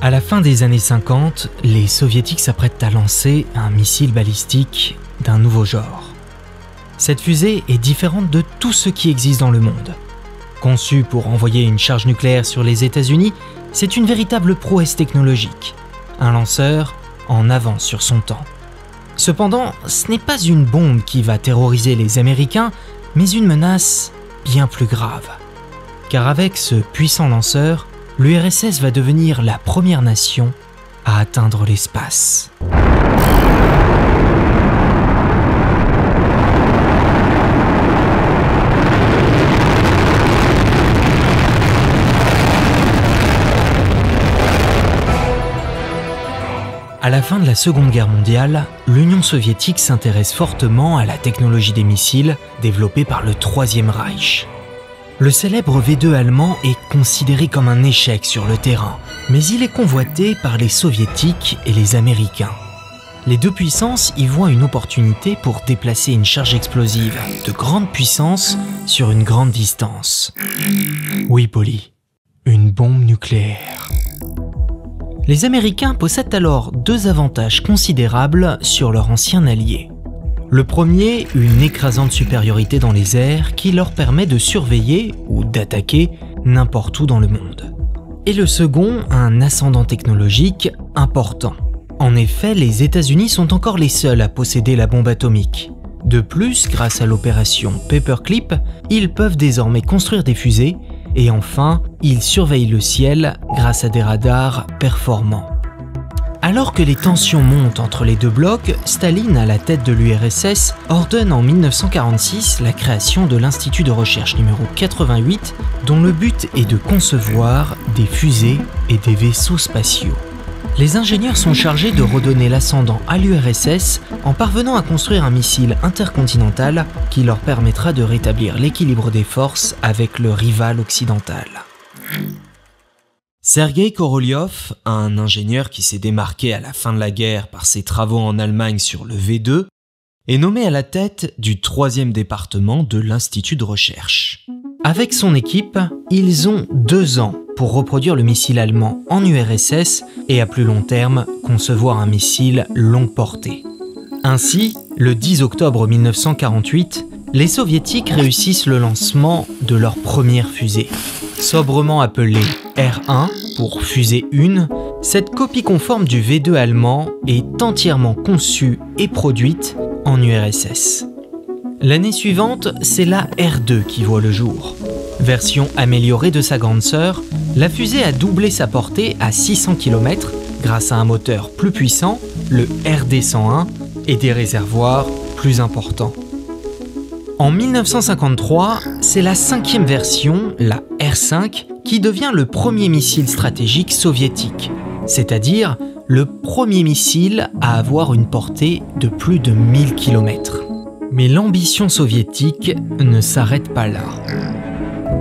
À la fin des années 50, les soviétiques s'apprêtent à lancer un missile balistique d'un nouveau genre. Cette fusée est différente de tout ce qui existe dans le monde. Conçue pour envoyer une charge nucléaire sur les États-Unis, c'est une véritable prouesse technologique. Un lanceur en avance sur son temps. Cependant, ce n'est pas une bombe qui va terroriser les Américains, mais une menace bien plus grave. Car avec ce puissant lanceur, l'URSS va devenir la première nation à atteindre l'espace. À la fin de la Seconde Guerre mondiale, l'Union soviétique s'intéresse fortement à la technologie des missiles développée par le Troisième Reich. Le célèbre V2 allemand est considéré comme un échec sur le terrain, mais il est convoité par les soviétiques et les américains. Les deux puissances y voient une opportunité pour déplacer une charge explosive de grande puissance sur une grande distance. Oui, Polly, une bombe nucléaire. Les Américains possèdent alors deux avantages considérables sur leur ancien allié. Le premier, une écrasante supériorité dans les airs qui leur permet de surveiller ou d'attaquer n'importe où dans le monde. Et le second, un ascendant technologique important. En effet, les États-Unis sont encore les seuls à posséder la bombe atomique. De plus, grâce à l'opération Paperclip, ils peuvent désormais construire des fusées. Et enfin, ils surveillent le ciel grâce à des radars performants. Alors que les tensions montent entre les deux blocs, Staline, à la tête de l'URSS, ordonne en 1946 la création de l'Institut de recherche numéro 88, dont le but est de concevoir des fusées et des vaisseaux spatiaux. Les ingénieurs sont chargés de redonner l'ascendant à l'URSS en parvenant à construire un missile intercontinental qui leur permettra de rétablir l'équilibre des forces avec le rival occidental. Sergei Korolev, un ingénieur qui s'est démarqué à la fin de la guerre par ses travaux en Allemagne sur le V2, est nommé à la tête du 3e département de l'Institut de recherche. Avec son équipe, ils ont 2 ans pour reproduire le missile allemand en URSS et à plus long terme, concevoir un missile longue portée. Ainsi, le 10 octobre 1948, les soviétiques réussissent le lancement de leur première fusée. Sobrement appelée R1 pour fusée 1, cette copie conforme du V2 allemand est entièrement conçue et produite en URSS. L'année suivante, c'est la R2 qui voit le jour. Version améliorée de sa grande sœur, la fusée a doublé sa portée à 600 km grâce à un moteur plus puissant, le RD-101, et des réservoirs plus importants. En 1953, c'est la 5e version, la R5, qui devient le premier missile stratégique soviétique, c'est-à-dire le premier missile à avoir une portée de plus de 1000 km. Mais l'ambition soviétique ne s'arrête pas là.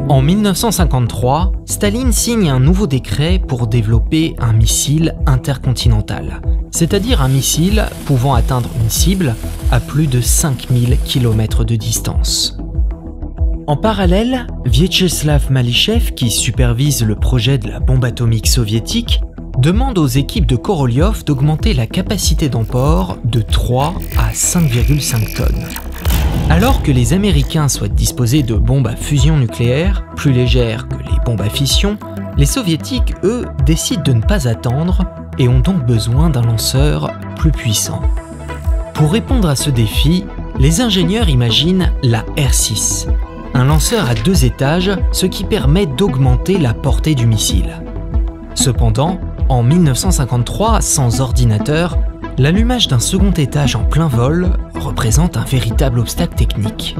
En 1953, Staline signe un nouveau décret pour développer un missile intercontinental, c'est-à-dire un missile pouvant atteindre une cible à plus de 5000 km de distance. En parallèle, Vyacheslav Malichev, qui supervise le projet de la bombe atomique soviétique, demande aux équipes de Korolev d'augmenter la capacité d'emport de 3 à 5,5 tonnes. Alors que les Américains souhaitent disposer de bombes à fusion nucléaire, plus légères que les bombes à fission, les Soviétiques, eux, décident de ne pas attendre et ont donc besoin d'un lanceur plus puissant. Pour répondre à ce défi, les ingénieurs imaginent la R6, un lanceur à 2 étages, ce qui permet d'augmenter la portée du missile. Cependant, en 1953, sans ordinateur, l'allumage d'un second étage en plein vol représente un véritable obstacle technique.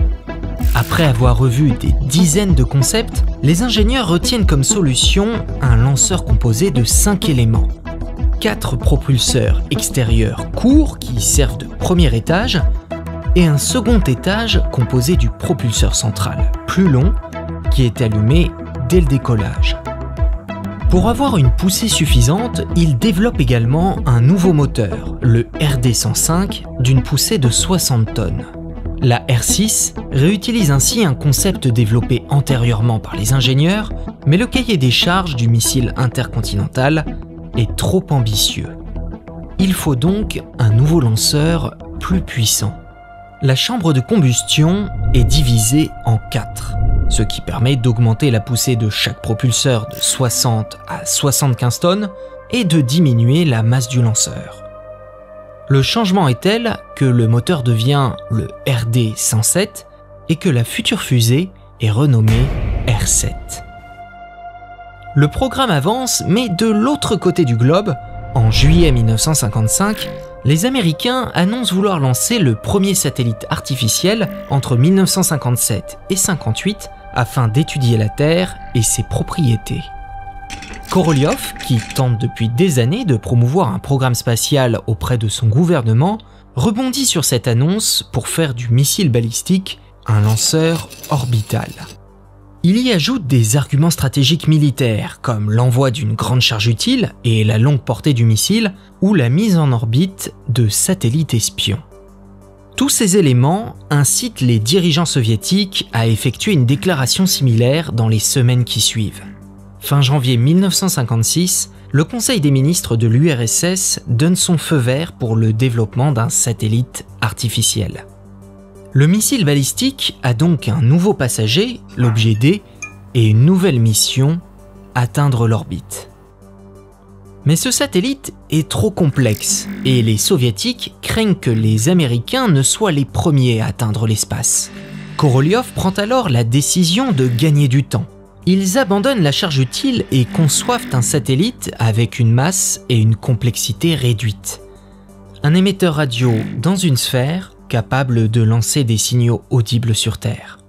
Après avoir revu des dizaines de concepts, les ingénieurs retiennent comme solution un lanceur composé de 5 éléments. 4 propulseurs extérieurs courts qui servent de premier étage et un second étage composé du propulseur central, plus long, qui est allumé dès le décollage. Pour avoir une poussée suffisante, il développe également un nouveau moteur, le RD-105, d'une poussée de 60 tonnes. La R6 réutilise ainsi un concept développé antérieurement par les ingénieurs, mais le cahier des charges du missile intercontinental est trop ambitieux. Il faut donc un nouveau lanceur plus puissant. La chambre de combustion est divisée en 4, ce qui permet d'augmenter la poussée de chaque propulseur de 60 à 75 tonnes et de diminuer la masse du lanceur. Le changement est tel que le moteur devient le RD-107 et que la future fusée est renommée R7. Le programme avance, mais de l'autre côté du globe, en juillet 1955, les Américains annoncent vouloir lancer le premier satellite artificiel entre 1957 et 1958 afin d'étudier la Terre et ses propriétés. Korolev, qui tente depuis des années de promouvoir un programme spatial auprès de son gouvernement, rebondit sur cette annonce pour faire du missile balistique un lanceur orbital. Il y ajoute des arguments stratégiques militaires, comme l'envoi d'une grande charge utile et la longue portée du missile, ou la mise en orbite de satellites espions. Tous ces éléments incitent les dirigeants soviétiques à effectuer une déclaration similaire dans les semaines qui suivent. Fin janvier 1956, le Conseil des ministres de l'URSS donne son feu vert pour le développement d'un satellite artificiel. Le missile balistique a donc un nouveau passager, l'objet D, et une nouvelle mission, atteindre l'orbite. Mais ce satellite est trop complexe et les soviétiques craignent que les Américains ne soient les premiers à atteindre l'espace. Korolev prend alors la décision de gagner du temps. Ils abandonnent la charge utile et conçoivent un satellite avec une masse et une complexité réduite. Un émetteur radio dans une sphère capable de lancer des signaux audibles sur Terre.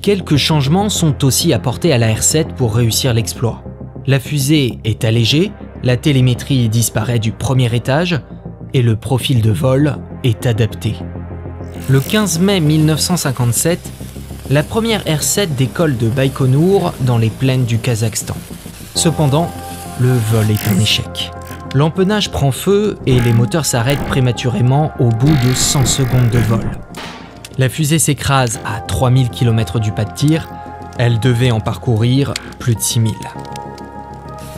Quelques changements sont aussi apportés à la R7 pour réussir l'exploit. La fusée est allégée, la télémétrie disparaît du premier étage et le profil de vol est adapté. Le 15 mai 1957, la première R7 décolle de Baïkonour dans les plaines du Kazakhstan. Cependant, le vol est un échec. L'empennage prend feu et les moteurs s'arrêtent prématurément au bout de 100 secondes de vol. La fusée s'écrase à 3000 km du pas de tir, elle devait en parcourir plus de 6000.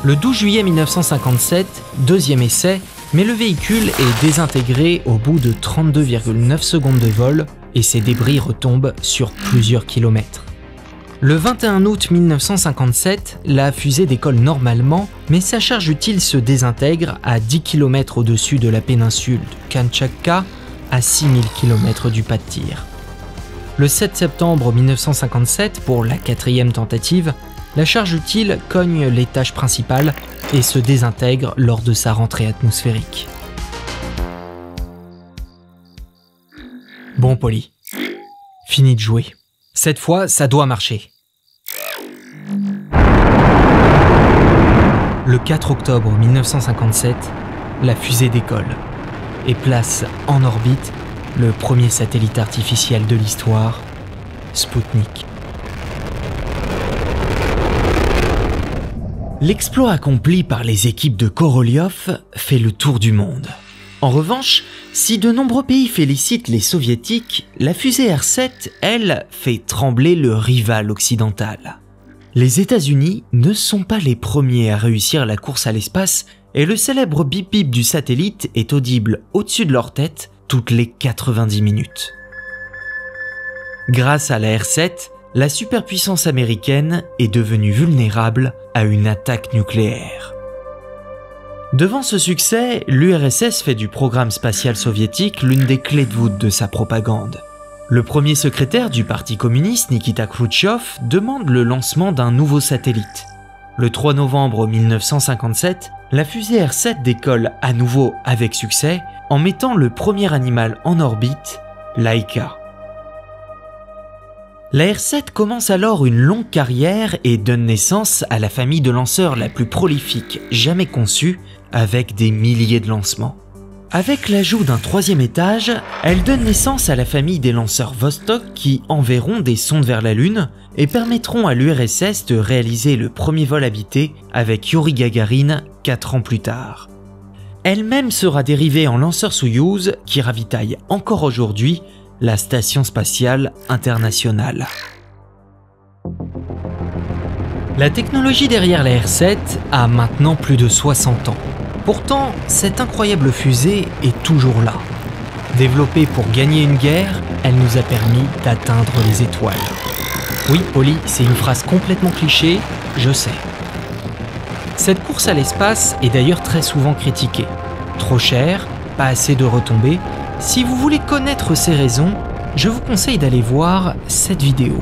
Le 12 juillet 1957, deuxième essai, mais le véhicule est désintégré au bout de 32,9 secondes de vol et ses débris retombent sur plusieurs kilomètres. Le 21 août 1957, la fusée décolle normalement, mais sa charge utile se désintègre à 10 km au-dessus de la péninsule de Kamtchatka, à 6000 km du pas de tir. Le 7 septembre 1957, pour la 4e tentative, la charge utile cogne l'étage principal et se désintègre lors de sa rentrée atmosphérique. Bon Polly, fini de jouer. Cette fois, ça doit marcher. Le 4 octobre 1957, la fusée décolle et place en orbite le premier satellite artificiel de l'histoire, Sputnik. L'exploit accompli par les équipes de Korolev fait le tour du monde. En revanche, si de nombreux pays félicitent les soviétiques, la fusée R7, elle, fait trembler le rival occidental. Les États-Unis ne sont pas les premiers à réussir la course à l'espace et le célèbre bip-bip du satellite est audible au-dessus de leur tête toutes les 90 minutes. Grâce à la R7, la superpuissance américaine est devenue vulnérable à une attaque nucléaire. Devant ce succès, l'URSS fait du programme spatial soviétique l'une des clés de voûte de sa propagande. Le premier secrétaire du Parti communiste, Nikita Khrouchtchev, demande le lancement d'un nouveau satellite. Le 3 novembre 1957, la fusée R7 décolle à nouveau avec succès en mettant le premier animal en orbite, Laika. La R7 commence alors une longue carrière et donne naissance à la famille de lanceurs la plus prolifique jamais conçue, avec des milliers de lancements. Avec l'ajout d'un 3e étage, elle donne naissance à la famille des lanceurs Vostok qui enverront des sondes vers la Lune et permettront à l'URSS de réaliser le premier vol habité avec Youri Gagarin 4 ans plus tard. Elle-même sera dérivée en lanceur Soyouz qui ravitaille encore aujourd'hui la Station spatiale internationale. La technologie derrière la R7 a maintenant plus de 60 ans. Pourtant, cette incroyable fusée est toujours là. Développée pour gagner une guerre, elle nous a permis d'atteindre les étoiles. Oui, Oli, c'est une phrase complètement cliché, je sais. Cette course à l'espace est d'ailleurs très souvent critiquée. Trop cher, pas assez de retombées. Si vous voulez connaître ces raisons, je vous conseille d'aller voir cette vidéo.